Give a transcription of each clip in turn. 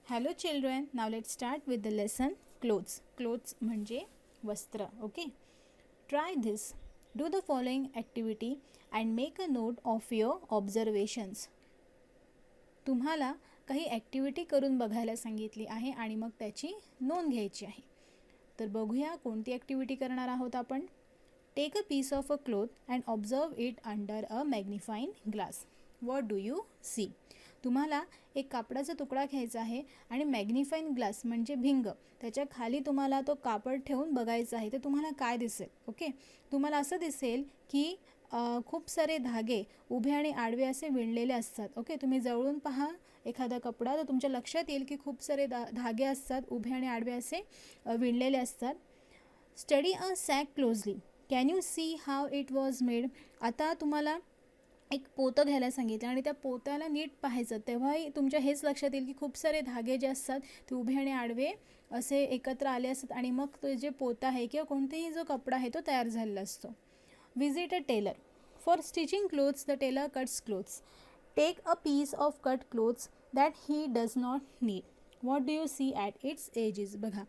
Hello children, now let's start with the lesson clothes. Clothes म्हणजे वस्त्र. Okay. Try this. Do the following activity and make a note of your observations. तुम्हाला काही activity करून बघायला सांगितली आहे आणि मग त्याची नोंद घ्यायची आहे. तर बघूया कोणती ॲक्टिव्हिटी करणार आहोत आपण. Take a piece of a cloth and observe it under a magnifying glass. What do you see? तुम्हाला एक कापडाचा तुकडा घ्यायचा आहे आणि मॅग्निफाईंग ग्लास म्हणजे भिंग, त्याच्या खाली तुम्हाला तो कापड ठेवून बघायचा आहे. तर तुम्हाला काय दिसेल? ओके, तुम्हाला असं दिसेल की खूप सारे धागे उभे आणि आडवे असे विणलेले असतात. ओके, तुम्ही जवळून पहा एखादा कपडा तर तुमच्या लक्षात येईल की खूप सारे धागे असतात, उभे आणि आडवे असे विणलेले असतात. Study a sack closely. Can you see how it was made? आता तुम्हाला एक पोतं घ्यायला सांगितलं आणि त्या पोत्याला नीट पाहायचं, तेव्हाही तुमच्या हेच लक्षात येईल की खूप सारे धागे जे असतात ते उभे आणि आडवे असे एकत्र आले असतात आणि मग तो जे पोतं आहे किंवा कोणतेही जो कपडा आहे तो तयार झालेला असतो. Visit a tailor. For stitching clothes the tailor cuts clothes. Take a piece of cut clothes that he does not need. What do you see at its edges? बघा,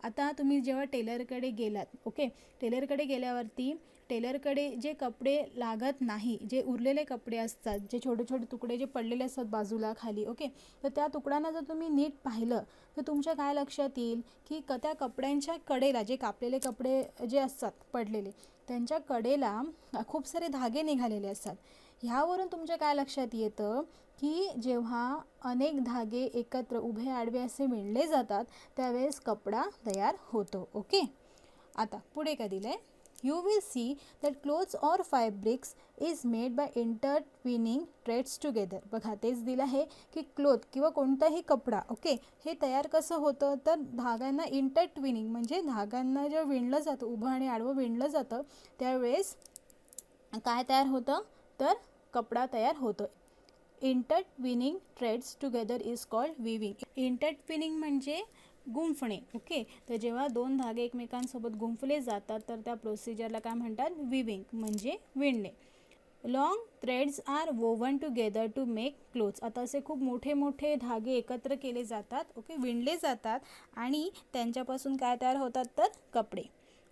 आता तुम्ही जेव्हा टेलरकडे गेलात, ओके, टेलरकडे गेल्यावरती टेलरकडे जे कपडे लागत नाही, जे उरलेले कपडे असतात, जे छोटे छोटे तुकडे जे पडलेले असतात बाजूला खाली, ओके, तर त्या तुकड्यांना जर तुम्ही नीट पाहिलं तर तुमच्या काय लक्षात येईल की त्या कपड्यांच्या कडेला जे कापलेले कपडे जे असतात पडलेले, त्यांच्या कडेला खूप सारे धागे निघालेले असतात. ह्यावरून तुमच्या काय लक्षात येतं की जेव्हा अनेक धागे एकत्र उभे आडवे असे विणले जातात त्यावेळेस कपडा तयार होतो. ओके, आता पुढे काय दिलं आहे? You will see that clothes or fabrics is made by intertwining threads together. बघा, तेच दिलं आहे की क्लोथ किंवा कोणताही कपडा, ओके, हे तयार कसं होतं तर धाग्यांना इंटरट्विनिंग म्हणजे धाग्यांना जेव्हा विणलं जातं, उभं आणि आडवं विणलं जातं त्यावेळेस काय तयार होतं तर कपडा तयार होतो. Intertwining threads together is called weaving. Intertwining म्हणजे गुंफणे. ओके, तर जेव्हा दोन धागे एकमेकांसोबत गुंफले जातात तर त्या प्रोसिजरला काय म्हणतात? विविंग म्हणजे विणणे. Long threads are woven together to make clothes. आता असे खूप मोठे मोठे धागे एकत्र केले जातात, ओके, विणले जातात आणि त्यांच्यापासून काय तयार होतात तर कपडे.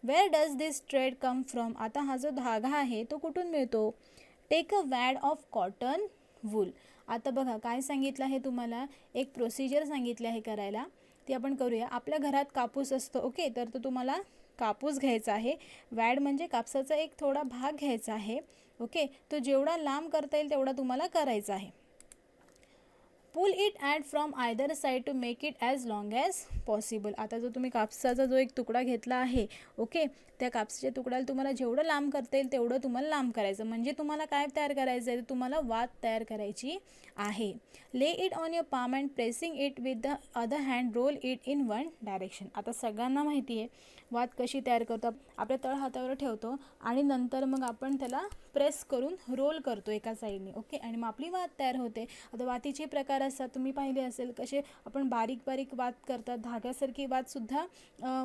Where does this thread come from? आता हा जो धागा आहे तो कुठून मिळतो? Take a wad of cotton wool. आता बघा काय सांगितलं आहे तुम्हाला, एक प्रोसिजर सांगितली आहे करायला, ती आपण करूया. आपल्या घरात कापूस असतो, ओके, तर तो तुम्हाला कापूस घ्यायचा आहे. वॅड म्हणजे कापसाचा एक थोडा भाग घ्यायचा आहे, ओके, तो जेवढा लांब करता येईल तेवढा तुम्हाला करायचा आहे. Pull it add from either side to make it as long as possible. आता जो तुम्ही कापसाचा जो एक तुकडा घेतला आहे, ओके, त्या कापसाच्या तुकड्याला तुम्हाला जेवढं लांब करता येईल तेवढं तुम्हाला लांब करायचं. म्हणजे तुम्हाला काय तयार करायचं आहे? तुम्हाला वात तयार करायची आहे. Lay it on your palm and pressing it with the other hand roll it in one direction. आता सगळ्यांना माहिती आहे वात कशी तयार करतो. आपल्या तळ हातावर ठेवतो आणि नंतर मग आपण त्याला प्रेस करून रोल करतो एका साईडने, ओके, आणि मग आपली वात तयार होते. आता वातीचे प्रकार असतात, तुम्ही पाहिले असेल कसे आपण बारीक बारीक वात करतात, धाग्यासारखी वातसुद्धा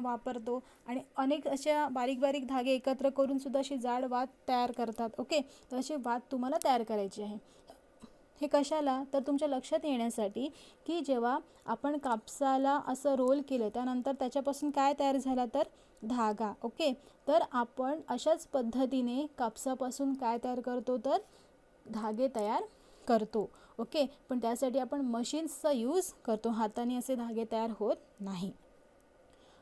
वापरतो आणि अनेक अशा बारीक बारीक धागे एकत्र करून सुद्धा अशी जाड वात तयार करतात. ओके, तर अशी वात तुम्हाला तयार करायची आहे. हे कशाला तर तुमच्या लक्षात येण्यासाठी की जेव्हा आपण कापसाला असं रोल केलं त्यानंतर त्याच्यापासून काय तयार झाला तर धागा. ओके, तर आपण अशाच पद्धतीने कापसापासून काय तयार करतो तर धागे तयार करतो. ओके, पण त्यासाठी आपण मशीन्सचा यूज करतो, हाताने असे धागे तयार होत नाही.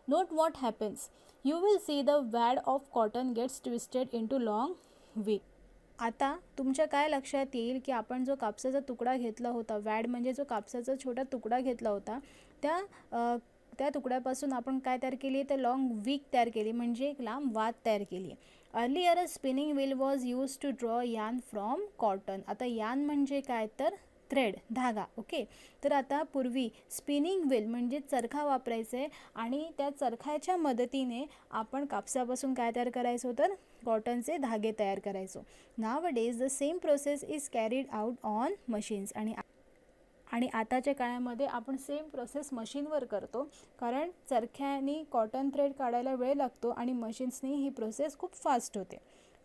Note what happens. You will see the wad of cotton gets twisted into long wick. आता तुमच्या काय लक्षात येईल की आपण जो कापसाचा तुकडा घेतला होता, वॅड म्हणजे जो कापसाचा छोटा तुकडा घेतला होता, त्या तुकड्यापासून आपण काय तयार केली तर लॉंग वीक तयार केली, म्हणजे एक लांब वात तयार केली. Earlier a spinning wheel was use to draw yarn from cotton. आता यार्न म्हणजे काय तर थ्रेड, धागा. ओके, तर आता पूर्वी स्पिनिंग व्हील म्हणजे चरखा वापरायचे आहे आणि त्या चरखाच्या मदतीने आपण कापसापासून काय तयार करायचो तर कॉटनचे धागे तयार करायचो. Now days the same process is carried out on machines. आणि आताच्या काळामध्ये आपण सेम प्रोसेस मशीनवर करतो, कारण चरख्याने कॉटन थ्रेड काढायला वेळ लागतो आणि मशीन्सनी ही प्रोसेस खूप फास्ट होते.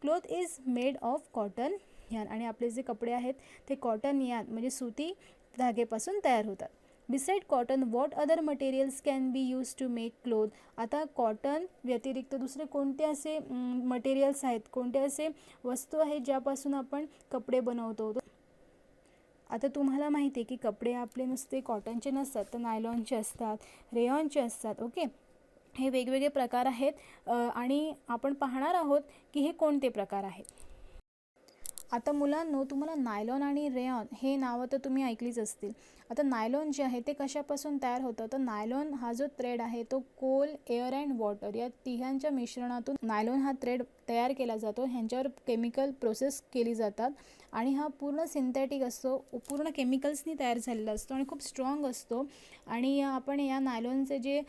Cloth is made of cotton yarn. आणि आपले जे कपडे आहेत ते कॉटन यार्न म्हणजे सुती धागेपासून तयार होतात. Beside cotton what other materials can be use to make cloth. आता कॉटन व्यतिरिक्त दुसरे कोणते असे मटेरियल्स आहेत, कोणते असे वस्तू आहेत ज्यापासून आपण कपडे बनवतो. आता तुम्हाला माहिती आहे की कपडे आपले नुसते कॉटनचे नसतात, तर नायलॉनचे असतात, रेयॉनचे असतात. ओके, हे वेगवेगळे प्रकार आहेत आणि आपण पाहणार आहोत की हे कोणते प्रकार आहेत. आता मुलांनो, तुम्हाला नायलॉन आणि रेयॉन हे नावं तर तुम्ही ऐकलीच असतील. आता नायलॉन जे आहे ते कशापासून तयार होतं, तर नायलॉन हा जो थ्रेड आहे तो कोल, एअर अँड वॉटर या तिघांच्या मिश्रणातून नायलॉन हा थ्रेड तयार केला जातो. ह्यांच्यावर केमिकल प्रोसेस केली जातात आणि हा पूर्ण सिंथेटिक असतो, पूर्ण केमिकल्सनी तयार झालेला असतो आणि खूप स्ट्रॉंग असतो. आणि आपण या नायलॉनचे जे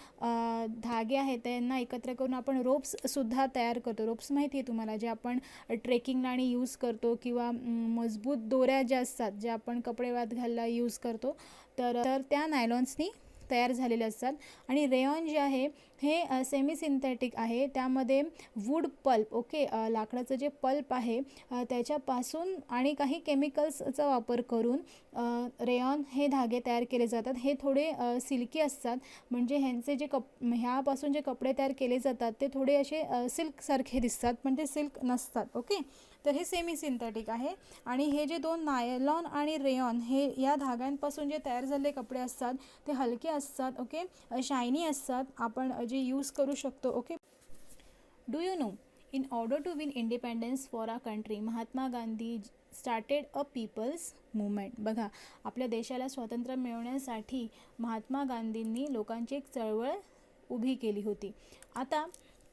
धागे आहेत त्यांना एकत्र करून आपण रोप्ससुद्धा तयार करतो. रोप्स माहिती आहे तुम्हाला, जे आपण ट्रेकिंगला आणि यूज करतो, किंवा मजबूत दोऱ्या ज्या असतात ज्या आपण कपडे वाळत घालायला यूज करतो, तर त्या नायलॉन्सनी तयार झालेले असतात. आणि रेयॉन जे आहे हे सेमी सिंथेटिक आहे. त्यामध्ये वूड पल्प, ओके, लाकडाचं जे पल्प आहे त्याच्यापासून आणि काही केमिकल्सचा वापर करून रेयॉन हे धागे तयार केले जातात. हे थोडे सिल्की असतात, म्हणजे ह्यांचे जे ह्यापासून जे कपडे तयार केले जातात ते थोडे असे सिल्कसारखे दिसतात, पण ते सिल्क नसतात. ओके, तर हे सेमी सिंथेटिक आहे. आणि हे जे दोन नायलॉन आणि रेयॉन हे या धाग्यांपासून जे तयार झालेले कपडे असतात ते हलके असतात. ओके, शायनी असतात, आपण जे यूज करू शकतो. Okay, do you know, in order to win independence for our country, Mahatma Gandhi started a people's movement. बघा, आपल्या देशाला स्वातंत्र्य मिळवण्यासाठी महात्मा गांधींनी लोकांची एक चळवळ उभी केली होती. आता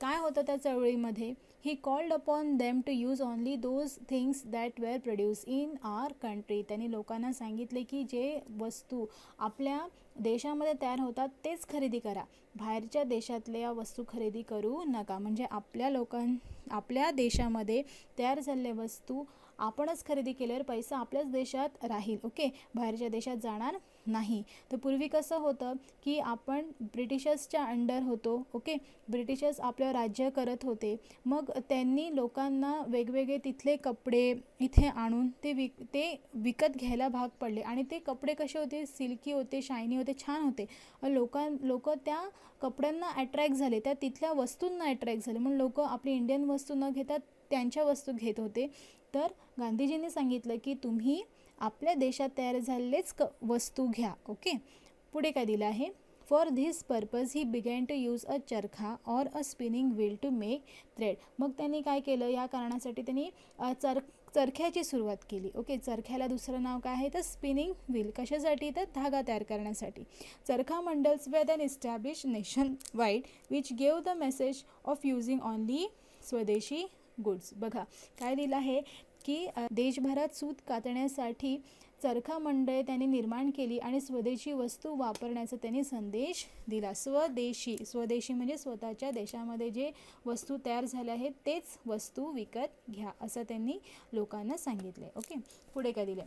काय होतं त्या चळवळीमध्ये, he called upon them to use only those things that were produce in our country. त्यांनी लोकांना सांगितले की जे वस्तू आपल्या देशामध्ये तयार होतात तेच खरेदी करा, बाहेरच्या देशातल्या वस्तू खरेदी करू नका. म्हणजे आपल्या देशामध्ये तयार झालेल्या वस्तू आपणच खरेदी केल्यावर पैसा आपल्याच देशात राहील. ओके, बाहेरच्या देशात जाणार नाही. तर पूर्वी कसं होतं की आपण ब्रिटिशर्सच्या अंडर होतो. ओके, ब्रिटिशर्स आपल्यावर राज्य करत होते. मग त्यांनी लोकांना वेगवेगळे तिथले कपडे इथे आणून ते विकत घ्यायला भाग पडले. आणि ते कपडे कसे होते, सिल्की होते, शायनी होते, छान होते. लोक त्या कपड्यांना अट्रॅक्ट झाले, त्या तिथल्या वस्तूंना अट्रॅक्ट झाले, म्हणून लोक आपली इंडियन वस्तू न घेता त्यांच्या वस्तू घेत होते. तर गांधीजींनी सांगितलं की तुम्ही आपल्या देशात तयार झालेलेच वस्तू घ्या. ओके, पुढे काय दिलं आहे, for this purpose he began to use a charkha or a spinning wheel to make thread. मग त्यांनी काय केलं, या कारणासाठी त्यांनी चरख्याची सुरुवात केली. ओके, चरख्याला दुसरं नाव काय आहे, तर स्पिनिंग व्हील. कशासाठी, तर धागा तयार करण्यासाठी. चरखा मंडल्स वर than establish nation wide which gave the message of using only स्वदेशी गुड्स. बघा काय दिलं आहे की देशभरात सूत कातण्यासाठी चरखा मंडळे त्यांनी निर्माण केली आणि स्वदेशी वस्तू वापरण्याचा त्यांनी संदेश दिला. स्वदेशी म्हणजे स्वतःच्या देशामध्ये जे वस्तू तयार झाल्या आहेत तेच वस्तू विकत घ्या, असं त्यांनी लोकांना सांगितले. ओके, पुढे काय दिले,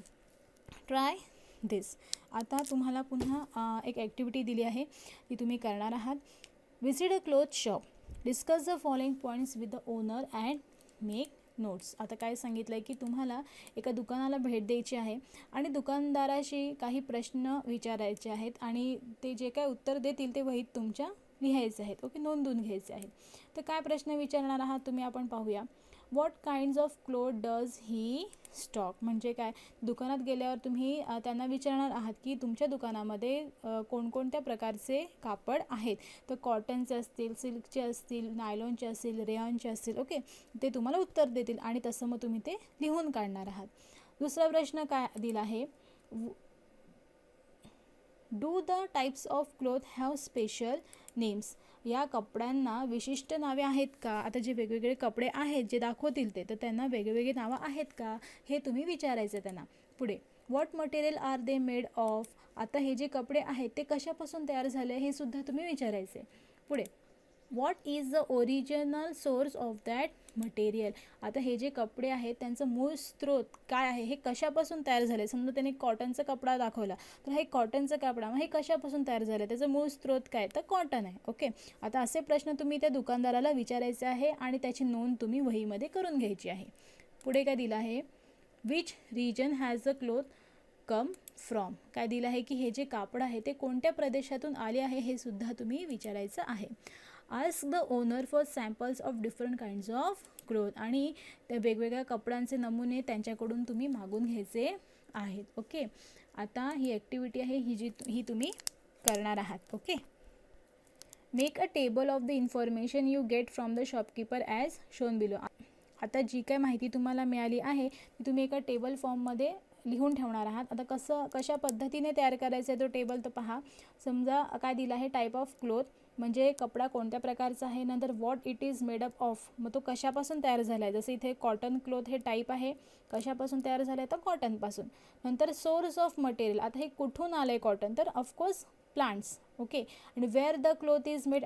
ट्राय दिस. आता तुम्हाला पुन्हा एक ॲक्टिव्हिटी दिली आहे, ती तुम्ही करणार आहात. Visit a cloth shop, discuss the following points with the owner and make notes. आता काय सांगितलं आहे की तुम्हाला एका दुकानाला भेट द्यायची आहे आणि दुकानदाराशी काही प्रश्न विचारायचे आहेत आणि ते जे काय उत्तर देतील ते वहीत तुमच्या लिहायचे आहेत. ओके, नोंदवून घ्यायचे आहेत. तर काय प्रश्न विचारणार आहात तुम्ही, आपण पाहूया. What kinds of cloth does he stock. म्हणजे काय, दुकानात गेल्यावर तुम्ही त्यांना विचारणार आहात की तुमच्या दुकानामध्ये कोणकोणत्या प्रकारचे कापड आहेत. तर कॉटनचे असतील, सिल्कचे असतील, नायलॉनचे असतील, रेयॉनचे असतील. ओके, ते तुम्हाला उत्तर देतील आणि तसं मग तुम्ही ते लिहून काढणार आहात. दुसरा प्रश्न काय दिला आहे, do the types of cloth have special names. या कपड्यांना विशिष्ट नावे आहेत का. आता जे वेगवेगळे कपडे आहेत जे दाखवतील ते, तर त्यांना वेगवेगळे नावं आहेत का, हे तुम्ही विचारायचं त्यांना. पुढे, what material are they made of. आता हे जे कपडे आहेत ते कशापासून तयार झाले हे सुद्धा तुम्ही विचारायचे. पुढे, what is the original source of that material. आता हे जे कपडे आहेत त्यांचं मूळ स्रोत काय आहे, हे कशापासून तयार झाले. समजा त्याने कॉटनचा कपडा दाखवला, तर हे कॉटनचा कपडा, मग हे कशापासून तयार झालं, त्याचं मूळ स्रोत काय, तर कॉटन आहे. ओके, आता असे प्रश्न तुम्ही त्या दुकानदाराला विचारायचे आहे आणि त्याची नोंद तुम्ही वहीमध्ये करून घ्यायची आहे. पुढे काय दिलं आहे, which region has the cloth come from. काय दिलं आहे की हे जे कापड आहे ते कोणत्या प्रदेशातून आले आहे हे सुद्धा तुम्ही विचारायचं आहे. Ask the owner for samples of different kinds of cloth. आणि त्या वेगवेगळ्या कपड्यांचे नमुने त्यांच्याकडून तुम्ही मागून घ्यायचे आहेत. ओके, आता ही ॲक्टिव्हिटी आहे ही तुम्ही करणार आहात. Okay, make a table of the information you get from the shopkeeper as shown below. आता जी काय माहिती तुम्हाला मिळाली आहे ती तुम्ही एका टेबल फॉर्ममध्ये लिहून ठेवणार आहात. आता कशा पद्धतीने तयार करायचा आहे तो टेबल तर पहा. समजा काय दिला आहे, टाईप ऑफ क्लोथ म्हणजे कपडा कोणत्या प्रकारचा आहे, नंतर what it is made up of, मग तो कशापासून तयार झाला आहे. जसं इथे कॉटन क्लोथ हे टाईप आहे, कशापासून तयार झालं आहे तर कॉटनपासून. नंतर सोर्स ऑफ मटेरियल, आता हे कुठून आलं आहे कॉटन तर ऑफकोर्स प्लांट्स. ओके, आणि where the cloth is made,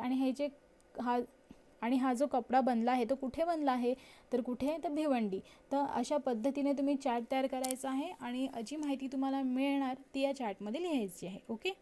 आणि हा जो कपडा बनला आहे तो कुठे बनला आहे तर कुठे तर भिवंडी. तर अशा पद्धतीने तुम्ही चार्ट तयार करायचा आहे आणि जी माहिती तुम्हाला मिळणार ती या चार्टमध्ये लिहायची आहे. Okay,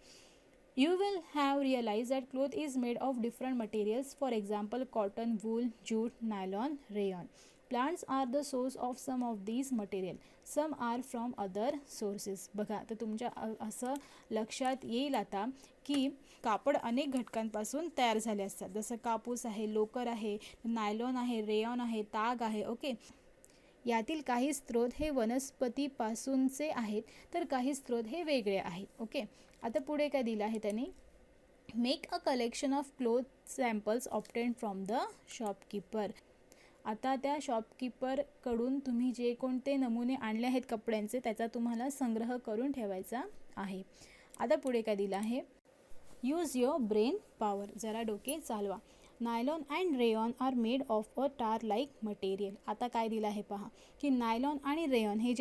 you will have realized that cloth is made of different materials, for example cotton, wool, jute, nylon, rayon. Plants are the source of some of these material, some are from other sources. बघा, तर तुमच्या असं लक्षात येईल आता की कापड अनेक घटकांपासून तयार झाले असतात. जसं कापूस आहे, लोकर आहे, नायलॉन आहे, रेयॉन आहे, ताग आहे. ओके, यातील काही स्रोत हे वनस्पतीपासूनचे आहेत तर काही स्रोत हे वेगळे आहेत. ओके, आता पुढे काय दिलं आहे त्यांनी, make a collection of cloth samples obtain from the shopkeeper. आता त्या शॉपकीपरकडून तुम्ही जे कोणते नमुने आणले आहेत कपड्यांचे त्याचा तुम्हाला संग्रह करून ठेवायचा आहे. आता पुढे काय दिलं आहे, यूज युअर ब्रेन पॉवर, जरा डोके चालवा. Nylon and rayon are made of a tar like material. आता काय दिलं आहे पहा की नायलॉन आणि रेयॉन हे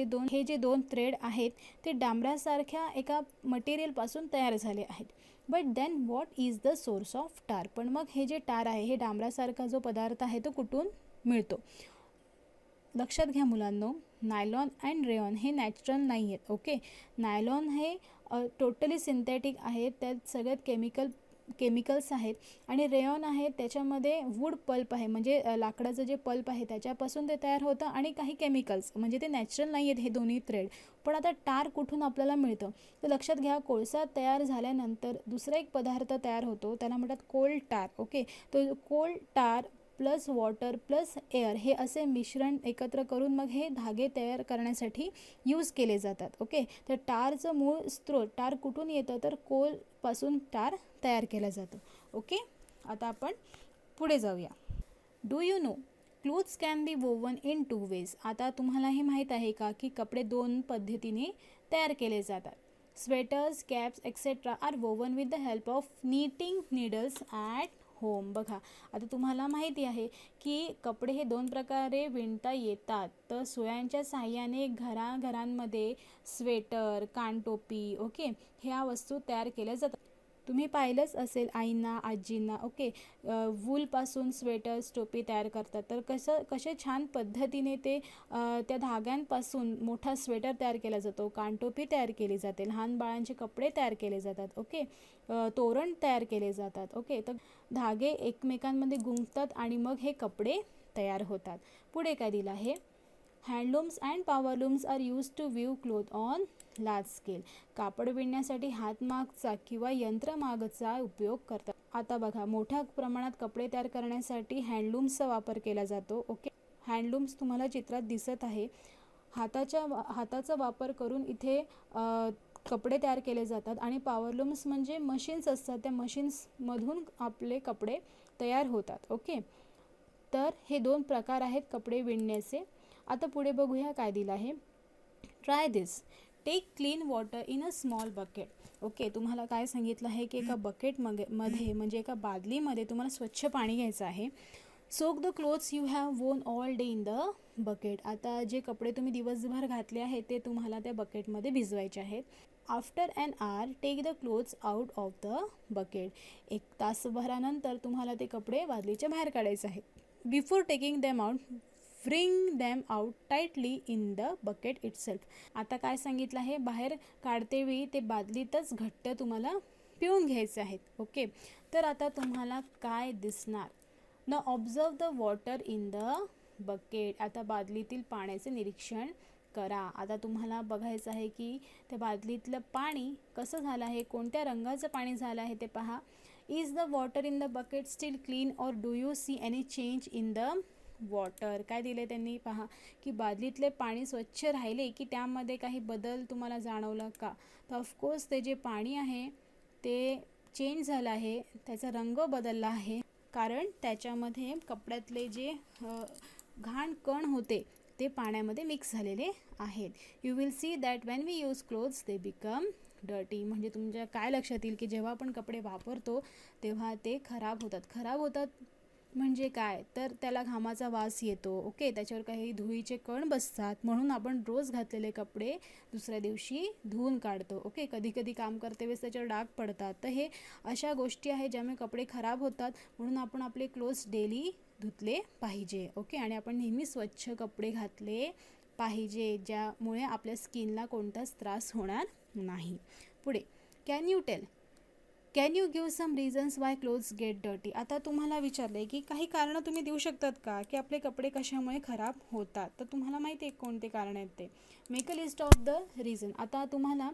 जे दोन थ्रेड आहेत ते डांबरासारख्या एका मटेरियलपासून तयार झाले आहेत. But then what is the source of tar, पण मग हे जे टार आहे हे डांबरासारखा जो पदार्थ आहे तो कुठून मिळतो. लक्षात घ्या मुलांनो, नायलॉन अँड रेयॉन हे नॅचरल नाही आहेत. ओके, नायलॉन हे टोटली सिंथेटिक आहेत, त्यात सगळ्यात केमिकल्स आहेत. आणि रेयॉन आहे त्याच्यामध्ये वूड पल्प आहे, म्हणजे लाकडाचं जे पल्प आहे त्याच्यापासून ते तयार होतं आणि काही केमिकल्स, म्हणजे ते नॅचरल नाही आहेत हे दोन्ही थ्रेड. पण आता टार कुठून आपल्याला मिळतं तर लक्षात घ्या, कोळसा तयार झाल्यानंतर दुसरा एक पदार्थ तयार होतो त्याला म्हणतात कोल टार. ओके, तो कोल टार प्लस वॉटर प्लस एअर हे असे मिश्रण एकत्र करून मग हे धागे तयार करण्यासाठी यूज केले जातात. ओके, तर टारचं मूळ स्रोत टार कुठून येतं तर कोलपासून टार तयार केला जातो. ओके, आता आपण पुढे जाऊया. Do you no clothes can be woven in 2 ways. आता तुम्हाला हे माहीत आहे का की कपडे 2 पद्धतीने तयार केले जातात. Sweaters, caps etcetera are woven with the help of knitting needles at home. बघा, आता तुम्हाला माहिती आहे की कपडे हे 2 प्रकारे विणता येतात. तर सुयांच्या साहाय्याने घरांमध्ये स्वेटर, कानटोपी, ओके, ह्या वस्तू तयार केल्या जातात. तुम्ही पाहिलंच असेल आईंना, आजींना. ओके, वूलपासून स्वेटर्स, टोपी तयार करतात. तर कसे छान पद्धतीने ते त्या धाग्यांपासून मोठा स्वेटर तयार केला जातो, कानटोपी तयार केली जाते, लहान बाळांचे कपडे तयार केले जातात. ओके, तोरण तयार केले जातात. ओके, तर धागे एकमेकांमध्ये गुंफतात आणि मग हे कपडे तयार होतात. पुढे काय दिलं आहे, handlooms and powerlooms are use to weave cloth on large scale. कापड विणण्यासाठी हातमागचा किंवा यंत्रमागचा उपयोग करतात. आता बघा, मोठ्या प्रमाणात कपडे तयार करण्यासाठी हँडलूम्सचा वापर केला जातो. ओके, हँडलूम्स तुम्हाला चित्रात दिसत आहे. हाताचा वापर करून इथे कपडे तयार केले जातात. आणि पॉवरलूम्स म्हणजे मशीन्स असतात, त्या मशीन्समधून आपले कपडे तयार होतात. ओके, तर हे 2 प्रकार आहेत कपडे विणण्याचे. आता पुढे बघूया काय दिलं आहे, try this, take clean water in a small bucket. Okay, तुम्हाला काय सांगितलं आहे की एका बकेटमध्ये म्हणजे एका बादलीमध्ये तुम्हाला स्वच्छ पाणी घ्यायचं आहे. Soak the clothes you have worn all day in the bucket. आता जे कपडे तुम्ही दिवसभर घातले आहेत ते तुम्हाला त्या बकेटमध्ये भिजवायचे आहेत. After an hour take the clothes out of the bucket. 1 तासभरानंतर तुम्हाला ते कपडे बादलीच्या बाहेर काढायचे आहेत. Before taking them out wring them out tightly in the bucket itself. आता काय सांगितलं आहे, बाहेर काढतेवेळी ते बादलीतच घट्ट तुम्हाला पिळून घ्यायचे आहेत. ओके, तर आता तुम्हाला काय दिसणार, न observe the water in the bucket. आता बादलीतील पाण्याचे निरीक्षण करा. आता तुम्हाला बघायचं आहे की त्या बादलीतलं पाणी कसं झालं आहे, कोणत्या रंगाचं पाणी झालं आहे ते पहा. Is the water in the bucket steel clean or do you see any change in the water. काय दिले त्यांनी पहा, की बादलीतले पाणी स्वच्छ राहिले की त्यामध्ये काही बदल तुम्हाला जाणवला का. तर ऑफकोर्स ते जे पाणी आहे ते चेंज झालं आहे, त्याचा रंग बदलला आहे, कारण त्याच्यामध्ये कपड्यातले जे घाण कण होते ते पाण्यामध्ये मिक्स झालेले आहेत. You will see that when we use clothes they become dirty. म्हणजे तुमच्या काय लक्षात येईल की जेव्हा आपण कपडे वापरतो तेव्हा ते खराब होतात म्हणजे काय, तर त्याला घामाचा वास येतो. ओके, त्याच्यावर काही धुळीचे कण बसतात, म्हणून आपण रोज घातलेले कपडे दुसऱ्या दिवशी धुवून काढतो. ओके, कधी कधी काम करते वेळेस त्याच्यावर डाग पडतात. तर हे अशा गोष्टी आहेत ज्यामुळे कपडे खराब होतात, म्हणून आपण आपले क्लोथ्स डेली धुतले पाहिजे. ओके, आणि आपण नेहमी स्वच्छ कपडे घातले पाहिजे, ज्यामुळे आपल्या स्किनला कोणताच त्रास होणार नाही. पुढे, can you give some reasons why clothes get dirty. आता तुम्हाला विचारलं आहे की काही कारणं तुम्ही देऊ शकतात का की आपले कपडे कशामुळे खराब होतात. तर तुम्हाला माहिती आहे कोणते कारण आहेत ते. Make a list of the reason. आता तुम्हाला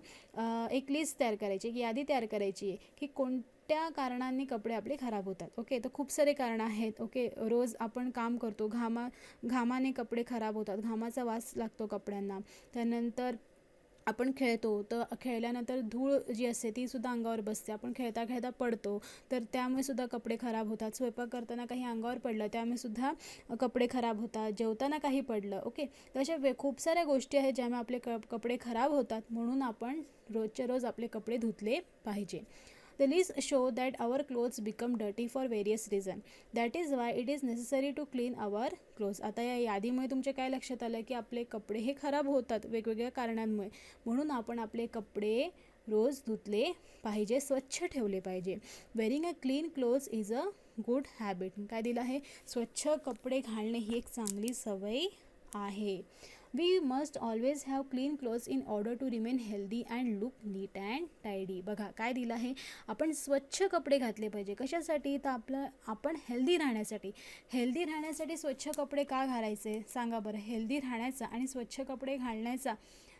एक लिस्ट तयार करायची, एक यादी तयार करायची आहे की कोणत्या कारणांनी कपडे आपले खराब होतात. ओके, तर खूप सारे कारणं आहेत. ओके, रोज आपण काम करतो, घामाने कपडे खराब होतात, घामाचा वास लागतो कपड्यांना. त्यानंतर आपण खेळतो, तर खेळल्यानंतर धूळ जी असते ती सुद्धा अंगावर बसते, आपण खेळता खेळता पडतो, तर त्यामुळे सुद्धा कपडे खराब होतात. स्वयंपाक करताना काही अंगावर पडलं त्यामुळे सुद्धा कपडे खराब होतात. जेवताना काही पडलं. ओके, तर अशा खूप साऱ्या गोष्टी आहेत ज्यामुळे आपले कपडे खराब होतात, म्हणून आपण रोजच्या रोज आपले कपडे धुतले पाहिजे. The list show that our clothes become dirty for various reasons. That is why it is necessary to clean our clothes. आता या यादीमुळे तुमच्या काय लक्षात आलं की आपले कपडे हे खराब होतात वेगवेगळ्या कारणांमुळे, म्हणून आपण आपले कपडे रोज धुतले पाहिजे, स्वच्छ ठेवले पाहिजे. Wearing a clean clothes is a good habit. काय दिलं आहे, स्वच्छ कपडे घालणे ही एक चांगली सवय आहे. We must always have clean clothes in order to remain healthy and look neat and tidy. बघा काय दिलं आहे, आपण स्वच्छ कपडे घातले पाहिजे. कशासाठी, तर आपण हेल्दी राहण्यासाठी स्वच्छ कपडे का घालायचे सांगा बरं. हेल्दी राहण्याचा आणि स्वच्छ कपडे घालण्याचा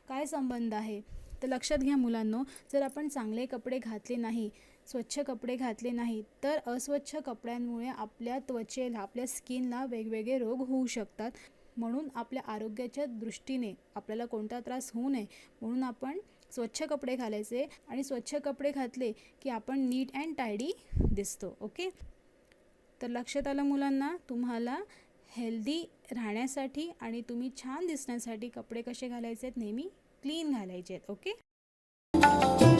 काय संबंध आहे. तर लक्षात घ्या मुलांनो, जर आपण चांगले कपडे घातले नाही, स्वच्छ कपडे घातले नाही, तर अस्वच्छ कपड्यांमुळे आपल्या त्वचेला, आपल्या स्किनला वेगवेगळे रोग होऊ शकतात. म्हणून आपल्या आरोग्याच्या दृष्टीने आपल्याला कोणता त्रास होऊ नये म्हणून आपण स्वच्छ कपडे घालायचे, आणि स्वच्छ कपडे घातले की आपण नीट अँड टायडी दिसतो. ओके, तर लक्षात आलं मुलांना, तुम्हाला हेल्दी राहण्यासाठी आणि तुम्ही छान दिसण्यासाठी कपडे कसे घालायचे आहेत, नेहमी क्लीन घालायचे आहेत. ओके.